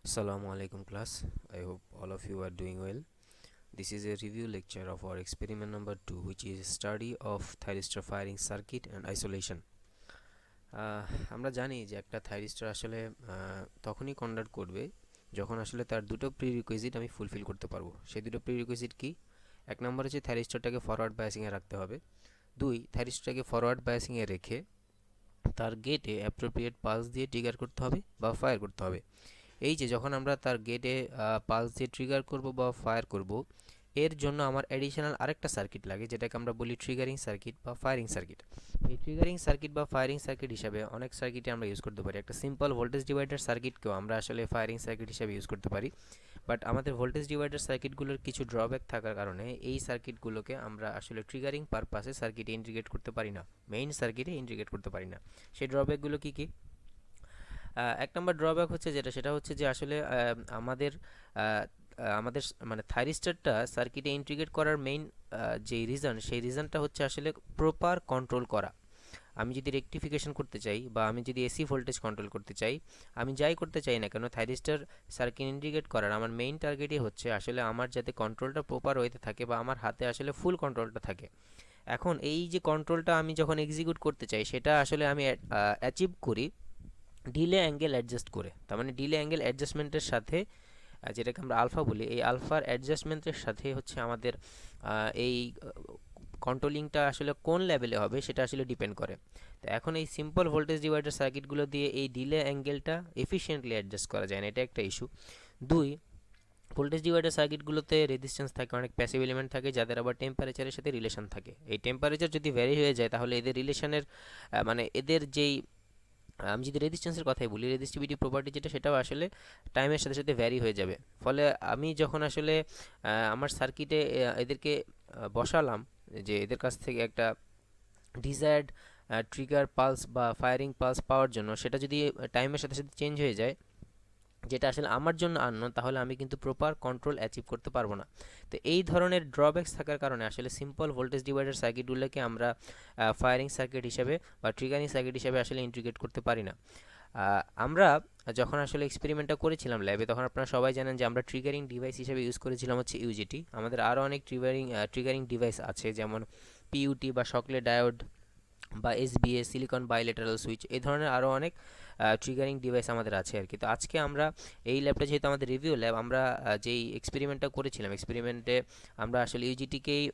Assalamu alaikum class. I hope all of you are doing well. This is a review lecture of our experiment number 2, which is study of thyristor firing circuit and isolation. আমরা জানি যে একটা thyristor আসলে তখনই conduct করবে যখন আসলে তার দুটো প্রিরিকুইজিট আমি ফুলফিল করতে পারবো। সেই দুটো প্রিরিকুইজিট কি? এক নম্বর হচ্ছে থাইরিস্টরটাকে ফরওয়ার্ড বায়াসিংয়ে রাখতে হবে। দুই, থাইরিস্টরটাকে ফরওয়ার্ড বায়াসিংয়ে রেখে তার গেটে অ্যাপ্রোপ্রিয়েট পালস দিয়ে ট্রিগার করতে হবে বা ফায়ার করতে হবে। এই যে যখন আমরা তার গেটে পালস দিয়ে ট্রিগার করব বা ফায়ার করব, এর জন্য আমার অ্যাডিশনাল আরেকটা সার্কিট লাগে, যেটাকে আমরা বলি ট্রিগারিং সার্কিট বা ফায়ারিং সার্কিট। এই ট্রিগারিং সার্কিট বা ফায়ারিং সার্কিট হিসাবে অনেক সার্কিটে আমরা ইউজ করতে পারি। একটা সিম্পল ভোল্টেজ ডিভাইডার সার্কিটকেও আমরা আসলে ফায়ারিং সার্কিট হিসাবে ইউজ করতে পারি। বাট আমাদের ভোল্টেজ ডিভাইডার সার্কিটগুলোর কিছু ড্রব্যাক থাকার কারণে এই সার্কিটগুলোকে আমরা আসলে ট্রিগারিং পারপাসে সার্কিটে ইন্টিগ্রেট করতে পারি না, মেইন সার্কিটে ইন্টিগ্রেট করতে পারি না। সেই ড্রব্যাকগুলো কী কী? এক নম্বর ড্রব্যাক হচ্ছে সেটা হচ্ছে যে আসলে আমাদের আমাদের মানে থাইরিস্টরটা সার্কিটে ইন্টিগ্রেট করার মেইন যেই রিজন, সেই রিজনটা হচ্ছে আসলে প্রপার কন্ট্রোল করা। আমি যদি রেকটিফিকেশন করতে চাই বা আমি যদি এসি ভোল্টেজ কন্ট্রোল করতে চাই, আমি যাই করতে চাই না কেন, থাইরিস্টর সার্কিট ইন্টিগ্রেট করার আমার মেইন টার্গেটই হচ্ছে আসলে আমার যাতে কন্ট্রোলটা প্রপার ওয়েতে থাকে বা আমার হাতে আসলে ফুল কন্ট্রোলটা থাকে। এখন এই যে কন্ট্রোলটা আমি যখন এক্সিকিউট করতে চাই, সেটা আসলে আমি অ্যাচিভ করি ডিলে অ্যাঙ্গেল অ্যাডজাস্ট করে। তার মানে ডিলে অ্যাঙ্গেল অ্যাডজাস্টমেন্টের সাথে, যেটাকে আমরা আলফা বলি, এই আলফার অ্যাডজাস্টমেন্টের সাথে হচ্ছে আমাদের এই কন্ট্রোলিংটা আসলে কোন লেভেলে হবে সেটা আসলে ডিপেন্ড করে। তো এখন এই সিম্পল ভোল্টেজ ডিভাইডার সার্কিটগুলো দিয়ে এই ডিলে অ্যাঙ্গেলটা এফিশিয়েন্টলি অ্যাডজাস্ট করা যায় না, এটা একটা ইস্যু। দুই, ভোল্টেজ ডিভাইডার সার্কিটগুলোতে রেজিস্ট্যান্স থাকে, অনেক প্যাসিভ এলিমেন্ট থাকে যাদের আবার টেম্পারেচারের সাথে রিলেশন থাকে। এই টেম্পারেচার যদি ভ্যারি হয়ে যায়, তাহলে এদের রিলেশনের মানে এদের যেই, আমি যদি রেজিস্ট্যান্সের কথাই বলি, রেজিস্টিভিটি প্রপার্টি যেটা, সেটাও আসলে টাইমের সাথে সাথে ভ্যারি হয়ে যাবে। ফলে আমি যখন আসলে আমার সার্কিটে এদেরকে বসালাম, যে এদের কাছ থেকে একটা ডিজায়ার্ড ট্রিগার পালস বা ফায়ারিং পালস পাওয়ার জন্য, সেটা যদি টাইমের সাথে সাথে চেঞ্জ হয়ে যায়, যেটা আসলে আমার জন্য আননোন, তাহলে আমি কিন্তু প্রপার কন্ট্রোল অ্যাচিভ করতে পারবো না। তো এই ধরনের ড্রব্যাকস থাকার কারণে আসলে সিম্পল ভোল্টেজ ডিভাইডার সার্কিটগুলোকে আমরা ফায়ারিং সার্কিট হিসেবে বা ট্রিগারিং সার্কিট হিসেবে আসলে ইন্টিগ্রেট করতে পারি না। আমরা যখন আসলে এক্সপেরিমেন্টটা করেছিলাম ল্যাবে, তখন আপনারা সবাই জানেন যে আমরা ট্রিগারিং ডিভাইস হিসেবে ইউজ করেছিলাম হচ্ছে ইউজিটি। আমাদের আরও অনেক ট্রিগারিং ডিভাইস আছে, যেমন পিইউটি বা শকলে ডায়োড বা এসবিএ, সিলিকন বাইলেটারাল সুইচ, এই ধরনের আরও অনেক ট্রিগারিং ডিভাইস আমাদের আছে আর কি। তো আজকে আমরা এই ল্যাবটা যেহেতু আমাদের রিভিউ ল্যাব, আমরা যেই এক্সপেরিমেন্টটা করেছিলাম, এক্সপেরিমেন্টে আমরা আসলে ইউজিটিকেই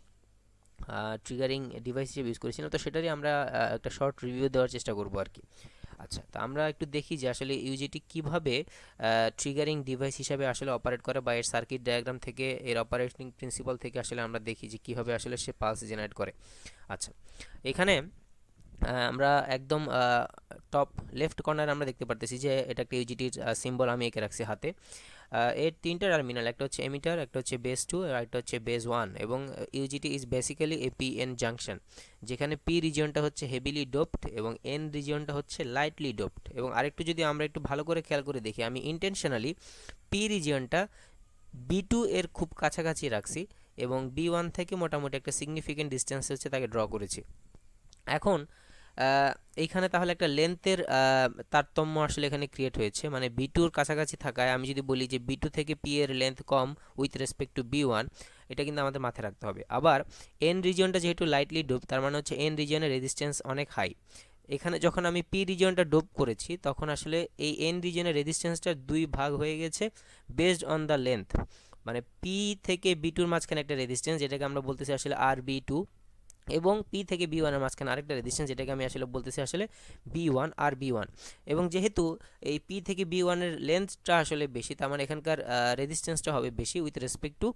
ট্রিগারিং ডিভাইস হিসেবে ইউজ করেছিলাম। তো সেটারই আমরা একটা শর্ট রিভিউ দেওয়ার চেষ্টা করবো আর কি। আচ্ছা, তো আমরা একটু দেখি যে আসলে ইউজিটি কীভাবে ট্রিগারিং ডিভাইস হিসাবে আসলে অপারেট করে, বা এর সার্কিট ডায়াগ্রাম থেকে, এর অপারেটিং প্রিন্সিপাল থেকে আসলে আমরা দেখি যে কীভাবে আসলে সে পালস জেনারেট করে। আচ্ছা, এখানে আমরা একদম টপ লেফট কর্নারে আমরা দেখতে পারতেছি যে এটা একটা ইউজিটির সিম্বল আমি এঁকে রাখছি হাতে। এর তিনটা টার্মিনাল, একটা হচ্ছে এমিটার, একটা হচ্ছে বেস 2 আর একটা হচ্ছে বেস 1। এবং UJT is basically a P N junction, যেখানে পি রিজিয়নটা হচ্ছে হেভিলি ডোপড এবং এন রিজিয়নটা হচ্ছে লাইটলি ডোপড। এবং আরেকটু যদি আমরা একটু ভালো করে খেয়াল করে দেখি, আমি ইন্টেনশনালি পি রিজিয়নটা বি2 এর খুব কাছাকাছি রাখছি এবং বি1 থেকে মোটামুটি একটা সিগনিফিকেন্ট ডিস্টেন্স হচ্ছে তাকে ড্র করেছি। এখন এইখানে তাহলে একটা লেন্থের তারতম্য আসলে এখানে ক্রিয়েট হয়েছে, মানে বি2-র কাছাকাছি থাকায় আমি যদি বলি যে বি2 থেকে পি এর length com with respect two B one, এটা কিন্তু আমাদের মাথায় রাখতে হবে। আবার এন রিজিয়নটা যেহেতু লাইটলি ডোপ, তার মানে হচ্ছে এন রিজিয়নের রেজিস্ট্যান্স অনেক হাই। এখানে যখন আমি পি রিজিয়নটা ডোপ করেছি, তখন আসলে এই এন রিজিয়নের রেজিস্ট্যান্সটা দুই ভাগ হয়ে গেছে বেসড অন দ্য লেন্থ। মানে পি থেকে বি2-র মাঝখানে একটা রেজিস্ট্যান্স, যেটাকে আমরা বলতেছি আসলে আর বি2, এবং পি থেকে বি ওয়ানের মাঝখানে আরেকটা রেজিস্ট্যান্স, যেটাকে আমি আসলে বলতেছি আসলে বি ওয়ান আর বি ওয়ান। এবং যেহেতু এই পি থেকে বি ওয়ানের লেন্থটা আসলে বেশি, তার মানে এখানকার রেজিস্ট্যান্সটা হবে বেশি with respect to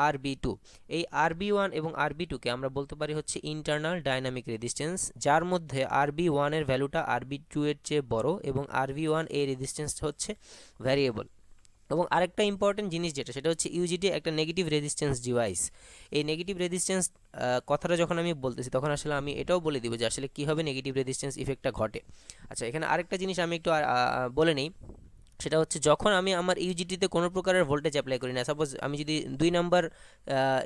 R B two. এই আর বি ওয়ান এবং আর বি টুকে আমরা বলতে পারি হচ্ছে ইন্টারনাল ডাইনামিক রেজিস্ট্যান্স, যার মধ্যে আর বি ওয়ানের ভ্যালুটা আর বি টু এর চেয়ে বড় এবং আর বি ওয়ান এই রেজিস্ট্যান্সটা হচ্ছে ভ্যারিয়েবল। এবং আরেকটা ইম্পর্টেন্ট জিনিস যেটা, সেটা হচ্ছে ইউজিটি একটা নেগেটিভ রেজিস্ট্যান্স ডিভাইস। এই নেগেটিভ রেজিস্ট্যান্স কথাটা যখন আমি বলতেছি, তখন আসলে আমি এটাও বলে দিব যে আসলে কীভাবে নেগেটিভ রেজিস্ট্যান্স ইফেক্টটা ঘটে। আচ্ছা, এখানে আরেকটা জিনিস আমি একটু বলে নিই, সেটা হচ্ছে যখন আমি আমার ইউজিটিতে কোনো প্রকারের ভোল্টেজ অ্যাপ্লাই করি না, সাপোজ আমি যদি 2 নম্বর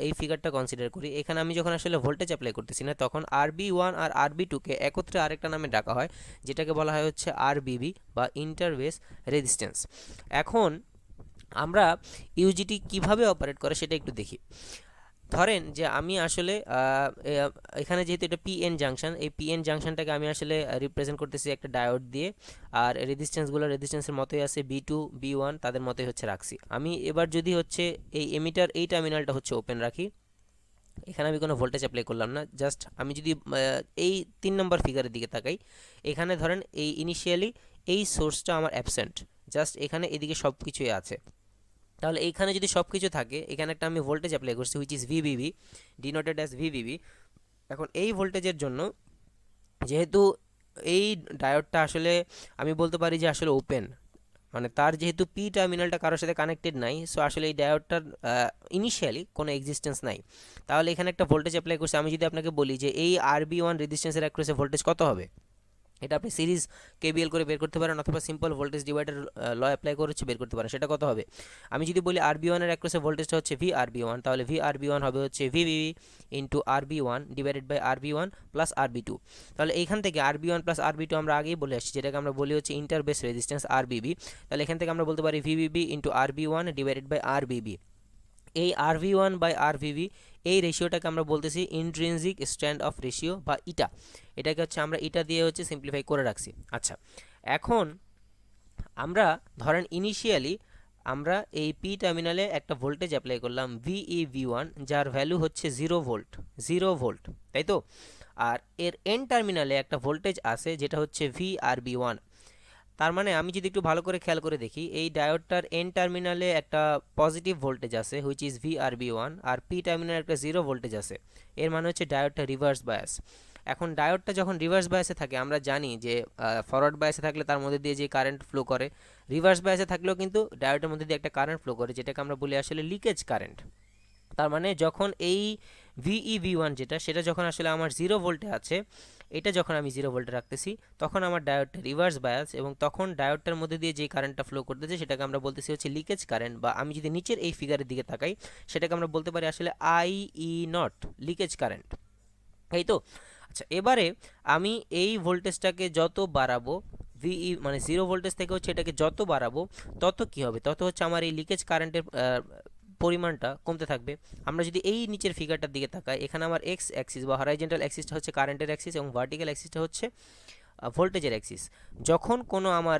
এই ফিগারটা কনসিডার করি, এখানে আমি যখন আসলে ভোল্টেজ অ্যাপ্লাই করতেছি না, তখন RB1 আর RB2কে একত্রে আরেকটা নামে ডাকা হয়, যেটাকে বলা হয় হচ্ছে RBB বা ইন্টারবেস রেজিস্ট্যান্স। এখন আমরা ইউজিটি কিভাবে অপারেট করে সেটা একটু দেখি। ধরেন যে আমি আসলে এখানে যেহেতু এটা পিএন জাংশন, এই পিএন জাংশনটাকে আমি আসলে রিপ্রেজেন্ট করতেছি একটা ডায়োড দিয়ে, আর রেজিস্ট্যান্সগুলো রেজিস্ট্যান্সের মতোই আছে, B2 B1 তাদের মতোই হচ্ছে রাখছি। আমি এবার যদি হচ্ছে এই এমিটার এই টার্মিনালটা হচ্ছে ওপেন রাখি, এখানে আমি কোনো ভোল্টেজ অ্যাপ্লাই করলাম না, জাস্ট আমি যদি এই 3 নম্বর ফিগারের দিকে তাকাই, এখানে ধরেন এই ইনিশিয়ালি এই সোর্সটা আমার অ্যাবসেন্ট, জাস্ট এখানে এদিকে সব কিছুই আছে। তাহলে এইখানে যদি সব কিছু থাকে, এখানে একটা আমি ভোল্টেজ অ্যাপ্লাই করছি হুইচ ইজ ভিবিবি, ডিনোটেড অ্যাজ ভিবিবি। এখন এই ভোল্টেজের জন্য যেহেতু এই ডায়োডটা আসলে আমি বলতে পারি যে আসলে ওপেন, মানে তার যেহেতু পি টার্মিনালটা কারোর সাথে কানেক্টেড নাই, সো আসলে এই ডায়োডটার ইনিশিয়ালি কোনো এক্সিস্টেন্স নাই। তাহলে এখানে একটা ভোল্টেজ অ্যাপ্লাই করছি। আমি যদি আপনাকে বলি যে এই RB1 রেজিস্ট্যান্সের অ্যাক্রসে ভোল্টেজ কত হবে, এটা আপনি সিরিজ কেবিএল করে বের করতে পারেন, অথবা simple voltage divider law apply করে হচ্ছে বের করতে পারেন। সেটা কত হবে? আমি যদি বলি RB1 এর অ্যাক্রসে ভোল্টেজটা হচ্ছে VRB1, তাহলে VRB1 হবে হচ্ছে VBB into RB1 divided by RB1 plus RB2। তাহলে এইখান থেকে RB1 প্লাস RB2 আমরা আগেই বলে আসছি, যেটাকে আমরা বলি হচ্ছে ইন্টারবেস রেজিস্ট্যান্স RBB। তাহলে এখান থেকে আমরা বলতে পারি VBB into RB1 divided by RBB। এই RV1 বাই RVB এই রেশিওটাকে আমরা বলতেছি ইন্ট্রিনজিক স্ট্যান্ড অফ রেশিও বা ইটা। এটাকে হচ্ছে আমরা ইটা দিয়ে হচ্ছে সিম্পলিফাই করে রাখছি। আচ্ছা, এখন আমরা ধরেন ইনিশিয়ালি আমরা এই পি টার্মিনালে একটা ভোল্টেজ অ্যাপ্লাই করলাম VEV1, যার ভ্যালু হচ্ছে 0 ভোল্ট, 0 ভোল্ট, তাই তো? আর এর এন টার্মিনালে একটা ভোল্টেজ আছে যেটা হচ্ছে VRB1। তার মানে আমি যদি একটু ভালো করে খেয়াল করে দেখি, এই ডায়োডটার এন টার্মিনালে একটা পজিটিভ ভোল্টেজ আছে হুইচ ইজ VRB1, আর পি টার্মিনালে একটা 0 ভোল্টেজ আছে। এর মানে হচ্ছে ডায়োডটা রিভার্স বায়াস। এখন ডায়োডটা যখন রিভার্স বায়াসে থাকে, আমরা জানি যে ফরওয়ার্ড বায়াসে থাকলে তার মধ্যে দিয়ে যে কারেন্ট ফ্লো করে, রিভার্স বায়াসে থাকলেও কিন্তু ডায়োডের মধ্যে দিয়ে একটা কারেন্ট ফ্লো করে, যেটাকে আমরা বলি আসলে লিকেজ কারেন্ট। তার মানে যখন এই VEV1 যেটা, সেটা যখন আসলে আমার 0 ভোল্টে আছে, এটা যখন আমি 0 ভোল্টে রাখতেছি, তখন আমার ডায়োডটা রিভার্স বায়াস, এবং তখন ডায়োডটার মধ্যে দিয়ে যে কারেন্টটা ফ্লো করতেছে সেটাকে আমরা বলতেছি হচ্ছে লিকেজ কারেন্ট, বা আমি যদি নিচের এই ফিগারের দিকে তাকাই, সেটাকে আমরা বলতে পারি আসলে IE0 লিকেজ কারেন্ট, এই তো? আচ্ছা, এবারে আমি এই ভোল্টেজটাকে যত বাড়াবো, VE মানে 0 ভোল্টেজ থেকে হচ্ছে এটাকে যত বাড়াবো, তত কি হবে, তত হচ্ছে আমার এই লিকেজ কারেন্টের পরিমাণটা কমতে থাকবে। আমরা যদি এই নিচের ফিগারটার দিকে তাকাই, এখানে আমার এক্স অ্যাক্সিস বা হরাইজন্টাল অ্যাক্সিসটা হচ্ছে কারেন্টের অ্যাক্সিস, এবং ভার্টিক্যাল অ্যাক্সিসটা হচ্ছে ভোল্টেজের অ্যাক্সিস। যখন কোনো আমার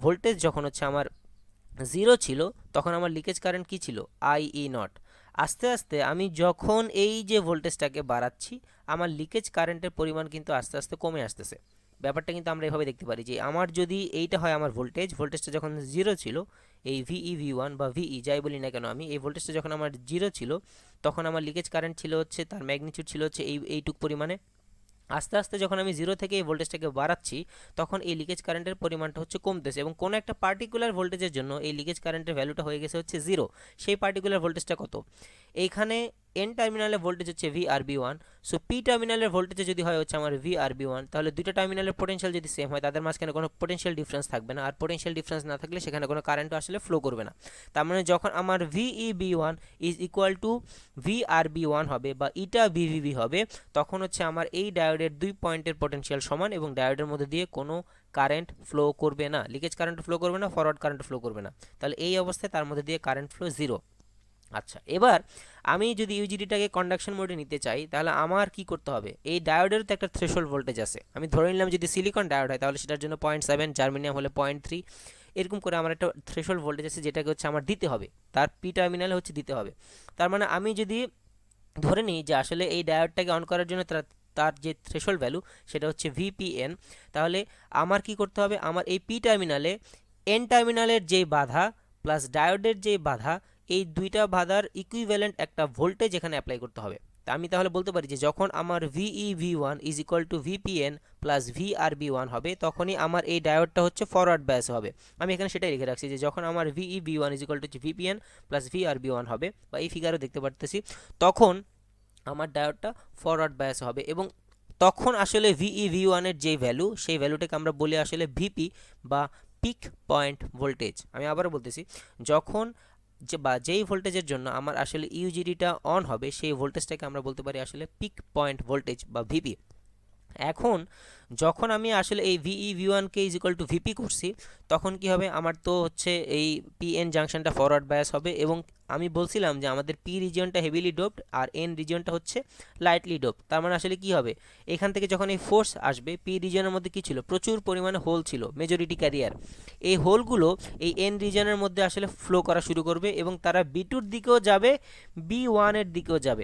ভোল্টেজ যখন হচ্ছে আমার 0 ছিল, তখন আমার লিকেজ কারেন্ট কি ছিল? IE0। আস্তে আস্তে আমি যখন এই যে ভোল্টেজটাকে বাড়াচ্ছি, আমার লিকেজ কারেন্টের পরিমাণ কিন্তু আস্তে আস্তে কমে আসতেছে। ব্যাপারটা কিন্তু আমরা এভাবে দেখতে পারি যে আমার যদি এইটা হয় আমার ভোল্টেজটা যখন 0 ছিল, এই VEV1 বা VE যাই বলি না কেন, আমি এই ভোল্টেজটা যখন আমার 0 ছিল, তখন আমার লিকেজ কারেন্ট ছিল হচ্ছে, তার ম্যাগনিটিউড ছিল হচ্ছে এইটুক পরিমাণে। আস্তে আস্তে যখন আমি 0 থেকে এই ভোল্টেজটাকে বাড়াচ্ছি, তখন এই লিকেজ কারেন্টের পরিমাণটা হচ্ছে কমতেছে, এবং কোনো একটা পার্টিকুলার ভোল্টেজের জন্য এই লিকেজ কারেন্টের ভ্যালুটা হয়ে গেছে হচ্ছে 0। সেই পার্টিকুলার ভোল্টেজটা কত? এইখানে এন টার্মিনালে ভোল্টেজ হচ্ছে VRB1, সো পি টার্মিনালের ভোল্টেজ যদি হয় হচ্ছে আমার VRB1, তাহলে দুটো টার্মিনালের পোটেনশিয়াল যদি সেম হয়, তাদের মাঝখানে কোনো পোটেনশিয়াল ডিফারেন্স থাকবে না, আর পোটেনশিয়াল ডিফারেন্স না থাকলে সেখানে কোনো কারেন্টও আসলে ফ্লো করবে না। তার মানে যখন আমার VEB1 is equal two VRB1 হবে বা ইটা VVB হবে, তখন হচ্ছে আমার এই ডায়োডের 2 পয়েন্টের পোটেনশিয়াল সমান, এবং ডায়োডের মধ্যে দিয়ে কোনো কারেন্ট ফ্লো করবে না, লিকেজ কারেন্ট ফ্লো করবে না, ফরওয়ার্ড কারেন্ট ফ্লো করবে না। তাহলে এই অবস্থায় তার মধ্যে দিয়ে কারেন্ট ফ্লো 0। আচ্ছা, এবার আমি যদি ইউজিডিটাকে কন্ডাকশন মোডে নিতে চাই, তাহলে আমার কি করতে হবে? এই ডায়োডের তো একটা থ্রেশহোল্ড ভোল্টেজ আছে। আমি ধরে নিলাম যদি সিলিকন ডায়োড হয় তাহলে সেটার জন্য 0.7, জার্মেনিয়াম হলে 0.3, এরকম করে আমার একটা থ্রেশহোল্ড ভোল্টেজ আছে যেটাকে হচ্ছে আমার দিতে হবে, তার পি টার্মিনালে হচ্ছে দিতে হবে। তার মানে আমি যদি ধরে নিই যে আসলে এই ডায়োডটাকে অন করার জন্য তার যে থ্রেশহোল্ড ভ্যালু সেটা হচ্ছে VPN, তাহলে আমার কি করতে হবে? আমার এই পি টার্মিনালে এন টার্মিনালের যেই বাধা প্লাস ডায়োডের যেই বাধা, এই দুইটা বাধার ইকুইভ্যালেন্ট একটা ভোল্টেজ এখানে অ্যাপ্লাই করতে হবে। তা আমি তাহলে বলতে পারি যে যখন আমার VEV1 is equal two VPN plus VRB1 হবে, তখনই আমার এই ডায়োডটা হচ্ছে ফরওয়ার্ড বায়াস হবে। আমি এখানে সেটাই লিখে রাখছি যে যখন আমার VEV1 is equal two VPN plus VRB1 হবে, বা এই ফিগারও দেখতে পারতেছি, তখন আমার ডায়োডটা ফরওয়ার্ড বায়াস হবে, এবং তখন আসলে VEV1 এর যেই ভ্যালু, সেই ভ্যালুটাকে আমরা বলি আসলে VP বা পিক পয়েন্ট ভোল্টেজ। আমি আবারও বলতেছি, যখন যেই ভোল্টেজের জন্য আমার আসলে ইউজিডিটা অন হবে সেই ভোল্টেজটাকে আমরা বলতে পারি আসলে পিক পয়েন্ট ভোল্টেজ বা ভিপি। এখন যখন আমি আসলে এই ভিই ভি1কে ইজ ইকুয়াল টু ভিপি করছি, তখন কি হবে, আমার তো হচ্ছে এই পিএন জাংশনটা ফরওয়ার্ড বায়াস হবে, এবং আমি বলছিলাম যে আমাদের পি রিজিয়নটা হেভিলি ডোপড আর এন রিজিয়নটা হচ্ছে লাইটলি ডোপড। তার মানে আসলে কি হবে, এখান থেকে যখন এই ফোর্স আসবে, পি রিজিয়নের মধ্যে কি ছিল, প্রচুর পরিমাণে হোল ছিল, মেজরিটি ক্যারিয়ার। এই হোলগুলো এই এন রিজিয়নের মধ্যে আসলে ফ্লো করা শুরু করবে এবং তারা বি2-র দিকেও যাবে, বি1-এর দিকেও যাবে।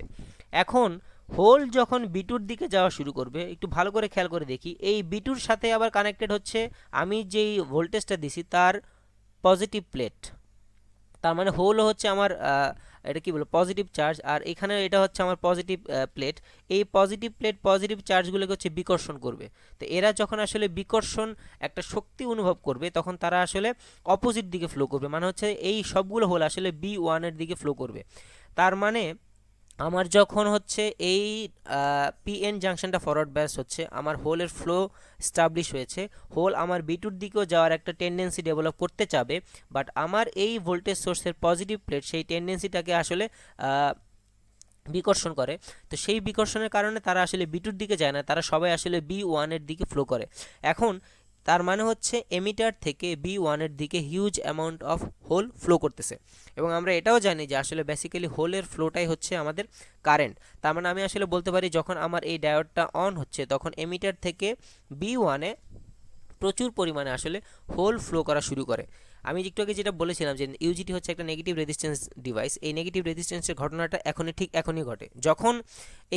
এখন হোল যখন বি2-র দিকে যাওয়া শুরু করবে, একটু ভালো করে খেয়াল করে দেখি, এই বি2-র সাথে আবার কানেক্টেড হচ্ছে আমি যেই ভোল্টেজটা দিছি তার পজিটিভ প্লেট। তার মানে হোলও হচ্ছে আমার এটা কি বলবো, পজিটিভ চার্জ, আর এখানে এটা হচ্ছে আমার পজিটিভ প্লেট। এই পজিটিভ প্লেট পজিটিভ চার্জগুলোকে হচ্ছে বিকর্ষণ করবে। তো এরা যখন আসলে বিকর্ষণ একটা শক্তি অনুভব করবে, তখন তারা আসলে অপোজিট দিকে ফ্লো করবে, মানে হচ্ছে এই সবগুলো হোল আসলে বি1-এর দিকে ফ্লো করবে। তার মানে আমার যখন হচ্ছে এই পিএন জাংশনটা ফরওয়ার্ড ব্যাস হচ্ছে, আমার হোলের ফ্লো স্টাবলিশ হয়েছে, হোল আমার বি2-র দিকেও যাওয়ার একটা টেন্ডেন্সি ডেভেলপ করতে চাবে, বাট আমার এই ভোল্টেজ সোর্সের পজিটিভ প্লেট সেই টেন্ডেন্সিটাকে আসলে বিকর্ষণ করে। তো সেই বিকর্ষণের কারণে তারা আসলে বি2-র দিকে যায় না, তারা সবাই আসলে বি1-এর দিকে ফ্লো করে। এখন তার মানে হচ্ছে এমিটার থেকে বি1-এর দিকে huge amount of hole flow করতেছে, এবং আমরা এটাও জানি যে আসলে বেসিক্যালি হোলের ফ্লোটাই হচ্ছে আমাদের কারেন্ট। তার মানে আমি আসলে বলতে পারি, যখন আমার এই ডায়োডটা অন হচ্ছে, তখন এমিটার থেকে বি1-এ প্রচুর পরিমাণে আসলে হোল ফ্লো করা শুরু করে। আমি একটু আগে যেটা বলেছিলাম যে ইউজিটি হচ্ছে একটা নেগেটিভ রেজিস্ট্যান্স ডিভাইস, এই নেগেটিভ রেজিস্ট্যান্সের ঘটনাটা এখনই ঘটে। যখন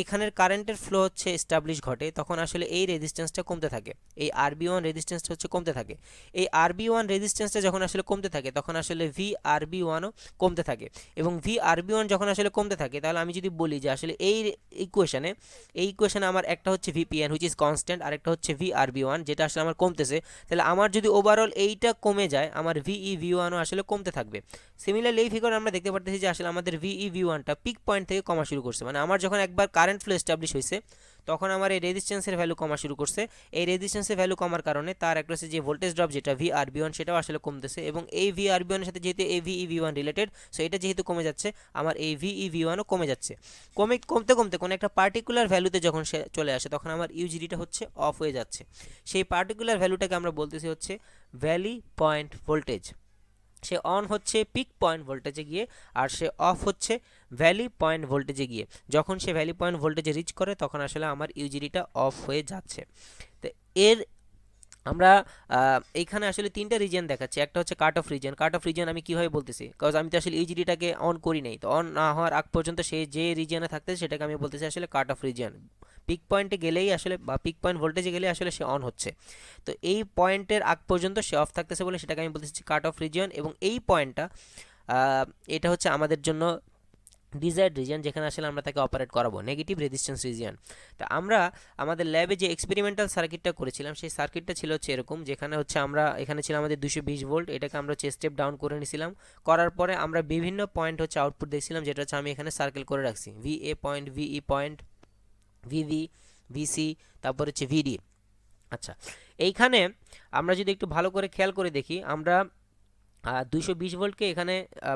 এখানের কারেন্টের ফ্লো হচ্ছে এস্টাবলিশ ঘটে, তখন আসলে এই রেজিস্ট্যান্সটা কমতে থাকে, এই আরবি1 রেজিস্ট্যান্সটা হচ্ছে কমতে থাকে। এই আরবি1 রেজিস্ট্যান্সটা যখন আসলে কমতে থাকে, তখন আসলে ভি আরবি1ও কমতে থাকে, এবং ভি আরবি1 যখন আসলে কমতে থাকে, তাহলে আমি যদি বলি যে আসলে এই ইকুয়েশনে আমার একটা হচ্ছে ভিপিএন হুইচ ইজ কনস্ট্যান্ট, আর একটা হচ্ছে ভি আরবি1 যেটা আসলে আমার কমতেছে, তাহলে আমার যদি ওভারঅল এইটা কমে যায়, আমার ভিই ভি1ও আসলে কমতে থাকবে। সিমিলারলি এই ফিগারে আমরা দেখতে পাচ্ছি যে আসলে আমাদের ভিই ভি1টা পিক পয়েন্ট থেকে কমা শুরু করছে, মানে আমার যখন একবার কারেন্ট ফ্লো এস্টাবলিশ হয়েছে, তখন আমার এই রেজিস্ট্যান্সের ভ্যালু কমা শুরু করছে। এই রেজিস্ট্যান্সের ভ্যালু কমার কারণে তার অ্যাক্রসে যে ভোল্টেজ ড্রপ যেটা ভি আরবি1 সেটাও আসলে কমতেছে, এবং এই ভি আরবি1 এর সাথে যেহেতু এই ভিই ভি1 রিলেটেড, সো এটা যেহেতু কমে যাচ্ছে, আমার এই ভিই ভি1ও কমে যাচ্ছে। কমতে কমতে কোনো একটা পার্টিকুলার ভ্যালুতে যখন সে চলে আসে, তখন আমার ইউজিডিটা হচ্ছে অফ হয়ে যাচ্ছে। সেই পার্টিকুলার ভ্যালুটাকে আমরা বলতেছি হচ্ছে valley point voltage. Say on হচ্ছে পিক পয়েন্ট ভোল্টেজে গিয়ে, আর সে অফ হচ্ছে ভ্যালি পয়েন্ট ভোল্টেজে গিয়ে। যখন সে ভ্যালি পয়েন্ট ভোল্টেজে রিচ করে, তখন আসলে আমার ইউজিডিটা অফ হয়ে যাচ্ছে। তো এর আমরা এইখানে আসলে তিনটা রিজন দেখাচ্ছি। একটা হচ্ছে কাট অফ রিজন আমি কীভাবে বলতেছি, বিকজ আমি তো আসলে ইউজিডিটাকে অন করি নাই, তো অন না হওয়ার আগ পর্যন্ত সে যে রিজনে থাকতেছে সেটাকে আমি বলতেছি আসলে কাট অফ রিজন। পিক পয়েন্টে গেলেই আসলে, বা পিক পয়েন্ট ভোল্টেজে গেলেই আসলে সে অন হচ্ছে, তো এই পয়েন্টের আগ পর্যন্ত সে অফ থাকতেছে বলে সেটাকে আমি বলতেছি কাট অফ রিজন। এবং এই পয়েন্টটা এটা হচ্ছে আমাদের জন্য ডিজায়ার্ড রিজিয়ন, যেখানে আসলে আমরা তাকে অপারেট করাবো, নেগেটিভ রেজিস্ট্যান্স রিজিয়ন। তো আমরা আমাদের ল্যাবে যে এক্সপেরিমেন্টাল সার্কিটটা করেছিলাম, সেই সার্কিটটা ছিল হচ্ছে এরকম, যেখানে হচ্ছে এখানে ছিল আমাদের 220 ভোল্ট, এটাকে আমরা হচ্ছে স্টেপ ডাউন করে নিয়েছিলাম। করার পরে আমরা বিভিন্ন পয়েন্ট হচ্ছে আউটপুট দেখছিলাম, যেটা হচ্ছে আমি এখানে সার্কেল করে রাখছি, VA point, VE point, VV, VC, তারপর হচ্ছে ভিডি। আচ্ছা, এইখানে আমরা যদি একটু ভালো করে খেয়াল করে দেখি, আমরা 220 ভোল্টকে এখানে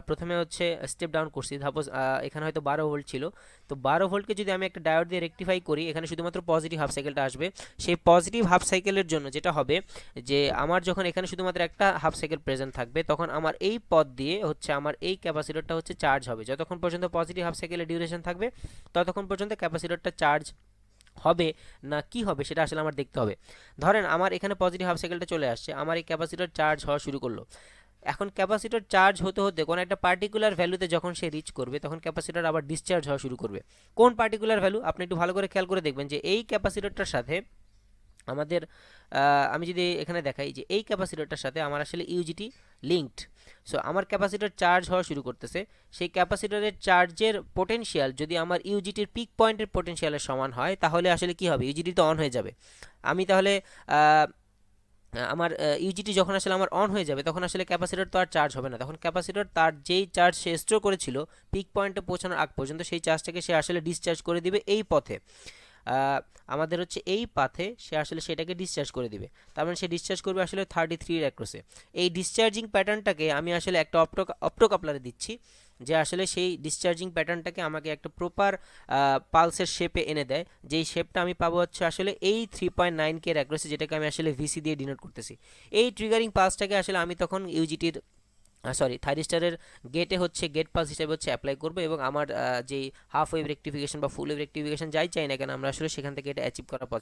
প্রথমে হচ্ছে স্টেপ ডাউন করছি, সাপোজ এখানে হয়তো 12 ভোল্ট ছিল, তো 12 ভোল্টকে যদি আমি একটা ডায়োড দিয়ে রেকটিফাই করি, এখানে শুধুমাত্র পজিটিভ হাফ সাইকেলটা আসবে। সেই পজিটিভ হাফ সাইকেলের জন্য যেটা হবে যে আমার যখন এখানে শুধুমাত্র একটা হাফ সাইকেল প্রেজেন্ট থাকবে, তখন আমার এই পথ দিয়ে হচ্ছে আমার এই ক্যাপাসিটরটা হচ্ছে চার্জ হবে। যতক্ষণ পর্যন্ত পজিটিভ হাফ সাইকেলের ডিউরেশন থাকবে, ততক্ষণ পর্যন্ত ক্যাপাসিটরটা চার্জ হবে না কি হবে সেটা আসলে আমার দেখতে হবে। ধরেন আমার এখানে পজিটিভ হাফ সাইকেলটা চলে আসছে, আমার এই ক্যাপাসিটর চার্জ হওয়া শুরু করলো। এখন ক্যাপাসিটর চার্জ হতে হতে কোনো একটা পার্টিকুলার ভ্যালুতে যখন সে রিচ করবে, তখন ক্যাপাসিটর আবার ডিসচার্জ হওয়া শুরু করবে। কোন পার্টিকুলার ভ্যালু আপনি একটু ভালো করে খেয়াল করে দেখবেন যে এই ক্যাপাসিটরটার সাথে আমাদের আমি যদি এখানে দেখাই যে এই ক্যাপাসিটরটার সাথে আমার আসলে ইউজিটি লিঙ্কড। সো আমার ক্যাপাসিটর চার্জ হওয়া শুরু করতেছে, সেই ক্যাপাসিটরের চার্জের পোটেনশিয়াল যদি আমার ইউজিটির পিক পয়েন্টের পোটেনশিয়ালের সমান হয়, তাহলে আসলে কি হবে, ইউজিটি তো অন হয়ে যাবে। আমি তাহলে আমার ইউজিটি যখন আসলে আমার অন হয়ে যাবে, তখন আসলে ক্যাপাসিটর তো আর চার্জ হবে না, তখন ক্যাপাসিটর তার যেই চার্জ সে স্টোর করেছিল পিক পয়েন্টে পৌঁছানোর আগ পর্যন্ত, সেই চার্জটাকে সে আসলে ডিসচার্জ করে দিবে এই পথে। আমাদের হচ্ছে এই পাথে সে আসলে সেটাকে ডিসচার্জ করে দিবে। তার মানে সে ডিসচার্জ করবে আসলে 33 অ্যাক্রসে। এই ডিসচার্জিং প্যাটার্নটাকে আমি আসলে একটা অপ্টোকাপলারে দিচ্ছি, যে আসলে সেই ডিসচার্জিং প্যাটার্নটাকে আমাকে একটা প্রপার পালসের শেপে এনে দেয়, যেই শেপটা আমি পাবো হচ্ছে আসলে এই 3.9K অ্যাক্রসে, যেটাকে আমি আসলে ভিসি দিয়ে ডিনোট করতেছি। এই ট্রিগারিং পালসটাকে আসলে আমি তখন ইউজিটির থাইরিস্টারের গেটে হচ্ছে গেট পালস হিসেবে হচ্ছে অ্যাপ্লাই করবো, এবং আমার যেই হাফ ওয়েভ রেক্টিফিকেশন বা ফুল ওয়েভ রেক্টিফিকেশন যাই চাই না কেন আমরা আসলে সেখান থেকে এটা অ্যাচিভ করা